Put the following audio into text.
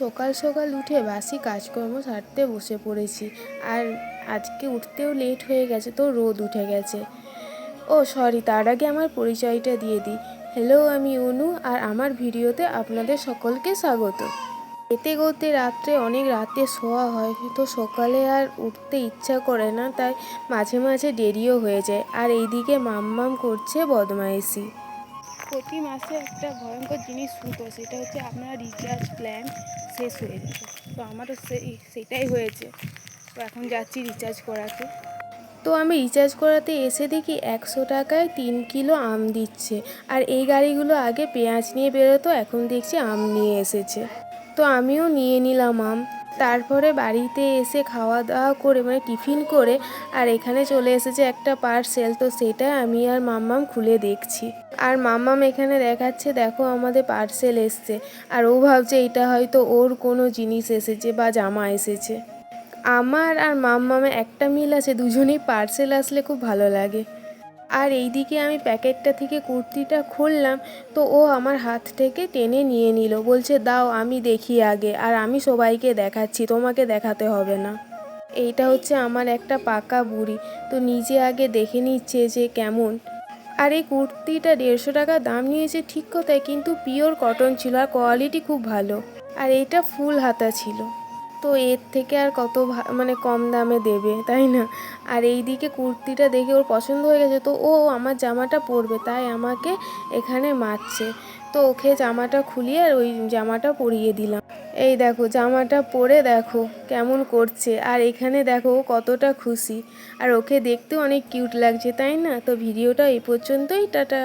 সকাল সকাল উঠে বাসি কাজকর্ম সারতে বসে পড়েছি। আর আজকে উঠতেও লেট হয়ে গেছে, তো রোদ উঠে গেছে। ও সরি, তার আগে আমার পরিচয়টা দিয়ে দিই। হ্যালো, আমি অনু, আর আমার ভিডিওতে আপনাদের সকলকে স্বাগত। এতে করতে রাত্রে অনেক রাতে শোয়া হয়, তো সকালে আর উঠতে ইচ্ছা করে না, তাই মাঝে মাঝে দেরিও হয়ে যায়। আর এইদিকে মাম্মাম করছে বদমাইশি। প্রতি মাসে একটা ভয়ঙ্কর জিনিস শুনতো, সেটা হচ্ছে আপনার রিচার্জ প্ল্যান শেষ হয়ে যাবে। তো আমারও সেটাই হয়েছে। তো এখন যাচ্ছি রিচার্জ করাতে। তো আমি রিচার্জ করাতে এসে দেখি 100 টাকায় 3 কিলো আম দিচ্ছে। আর এই গাড়িগুলো আগে পেঁয়াজ নিয়ে বেরোতো, এখন দেখছি আম নিয়ে এসেছে। তো আমিও নিয়ে নিলাম আম। তারপরে বাড়িতে এসে খাওয়া দাওয়া করে, মানে টিফিন করে, আর এখানে চলে এসেছে একটা পার্সেল। তো সেটা আমি আর মাম্মাম খুলে দেখছি। আর মাম্মাম এখানে দেখাচ্ছে, দেখো আমাদের পার্সেল এসছে। আর ও ভাবছে এটা হয়তো ওর কোনো জিনিস এসেছে বা জামা এসেছে। আমার আর মাম্মামের একটা মিল আছে, দুজনেই পার্সেল আসলে খুব ভালো লাগে। আর এইদিকে আমি প্যাকেটটা থেকে কুর্তিটা খুললাম, তো ও আমার হাত থেকে টেনে নিয়ে নিল, বলছে দাও আমি দেখি আগে, আর আমি সবাইকে দেখাচ্ছি, তোমাকে দেখাতে হবে না। এইটা হচ্ছে আমার একটা পাকা বুড়ি, তো নিজে আগে দেখে নিচ্ছে যে কেমন। আর এই কুর্তিটা 150 টাকা দাম নিয়েছে ঠিক কথাই, কিন্তু পিওর কটন ছিল আর কোয়ালিটি খুব ভালো। আর এইটা ফুল হাতা ছিল, তো এর থেকে আর কত মানে কম দামে দেবে, তাই না? আর এই দিকে কুর্তিটা দেখে ওর পছন্দ হয়ে গেছে, তো ও আমার জামাটা পরবে, তাই আমাকে এখানে মারছে। তো ওকে জামাটা খুলিয়ে আর ওই জামাটা পরিয়ে দিলাম। এই দেখো জামাটা পরে দেখো কেমন করছে, আর এখানে দেখো কতটা খুশি। আর ওকে দেখতেও অনেক কিউট লাগছে, তাই না? তো ভিডিওটা এই পর্যন্তই, টাটা।